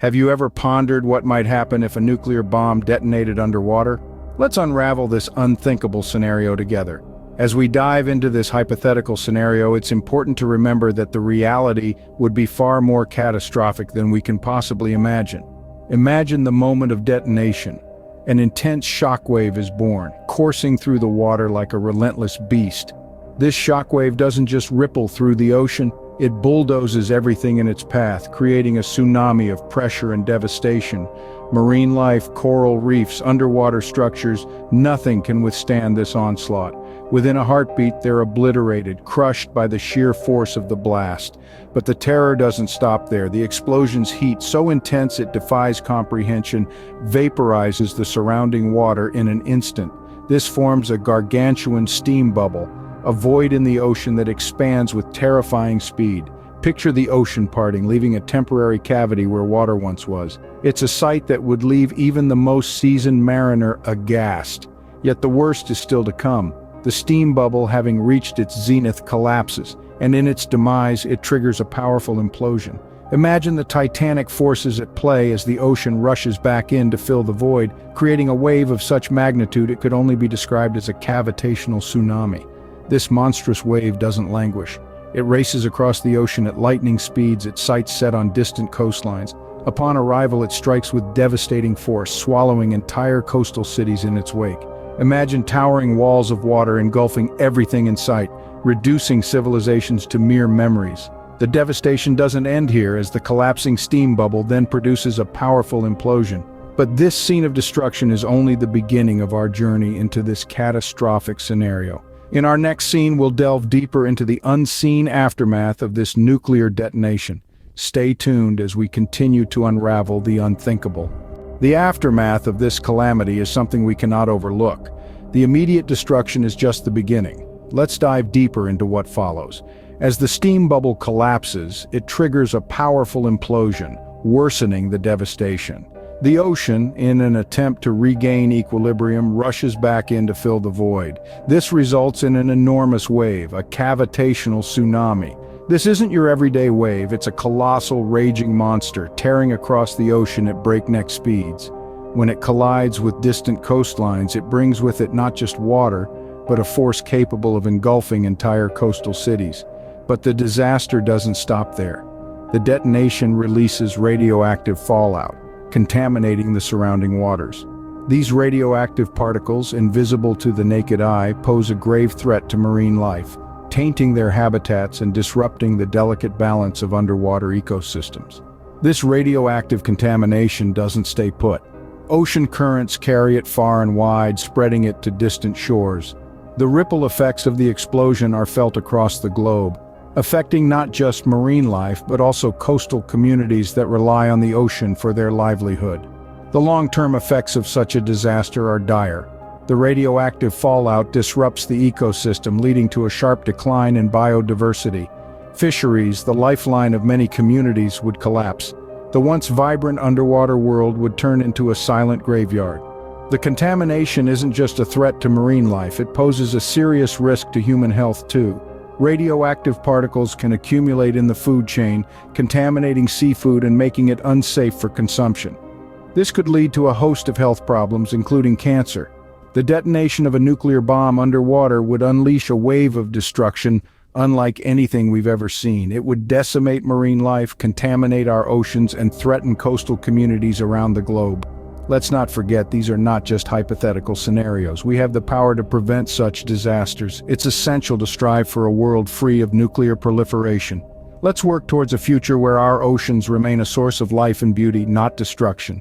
Have you ever pondered what might happen if a nuclear bomb detonated underwater? Let's unravel this unthinkable scenario together. As we dive into this hypothetical scenario, it's important to remember that the reality would be far more catastrophic than we can possibly imagine. Imagine the moment of detonation. An intense shockwave is born, coursing through the water like a relentless beast. This shockwave doesn't just ripple through the ocean, it bulldozes everything in its path, creating a tsunami of pressure and devastation. Marine life, coral reefs, underwater structures, nothing can withstand this onslaught. Within a heartbeat, they're obliterated, crushed by the sheer force of the blast. But the terror doesn't stop there. The explosion's heat, so intense it defies comprehension, vaporizes the surrounding water in an instant. This forms a gargantuan steam bubble, a void in the ocean that expands with terrifying speed. Picture the ocean parting, leaving a temporary cavity where water once was. It's a sight that would leave even the most seasoned mariner aghast. Yet the worst is still to come. The steam bubble, having reached its zenith, collapses, and in its demise, it triggers a powerful implosion. Imagine the titanic forces at play as the ocean rushes back in to fill the void, creating a wave of such magnitude it could only be described as a cavitational tsunami. This monstrous wave doesn't languish. It races across the ocean at lightning speeds, its sights set on distant coastlines. Upon arrival, it strikes with devastating force, swallowing entire coastal cities in its wake. Imagine towering walls of water engulfing everything in sight, reducing civilizations to mere memories. The devastation doesn't end here, as the collapsing steam bubble then produces a powerful implosion. But this scene of destruction is only the beginning of our journey into this catastrophic scenario. In our next scene, we'll delve deeper into the unseen aftermath of this nuclear detonation. Stay tuned as we continue to unravel the unthinkable. The aftermath of this calamity is something we cannot overlook. The immediate destruction is just the beginning. Let's dive deeper into what follows. As the steam bubble collapses, it triggers a powerful implosion, worsening the devastation. The ocean, in an attempt to regain equilibrium, rushes back in to fill the void. This results in an enormous wave, a cavitational tsunami. This isn't your everyday wave, it's a colossal, raging monster, tearing across the ocean at breakneck speeds. When it collides with distant coastlines, it brings with it not just water, but a force capable of engulfing entire coastal cities. But the disaster doesn't stop there. The detonation releases radioactive fallout, contaminating the surrounding waters. These radioactive particles, invisible to the naked eye, pose a grave threat to marine life, tainting their habitats and disrupting the delicate balance of underwater ecosystems. This radioactive contamination doesn't stay put. Ocean currents carry it far and wide, spreading it to distant shores. The ripple effects of the explosion are felt across the globe, affecting not just marine life, but also coastal communities that rely on the ocean for their livelihood. The long-term effects of such a disaster are dire. The radioactive fallout disrupts the ecosystem, leading to a sharp decline in biodiversity. Fisheries, the lifeline of many communities, would collapse. The once vibrant underwater world would turn into a silent graveyard. The contamination isn't just a threat to marine life, it poses a serious risk to human health too. Radioactive particles can accumulate in the food chain, contaminating seafood and making it unsafe for consumption. This could lead to a host of health problems, including cancer. The detonation of a nuclear bomb underwater would unleash a wave of destruction unlike anything we've ever seen. It would decimate marine life, contaminate our oceans, and threaten coastal communities around the globe. Let's not forget, these are not just hypothetical scenarios. We have the power to prevent such disasters. It's essential to strive for a world free of nuclear proliferation. Let's work towards a future where our oceans remain a source of life and beauty, not destruction.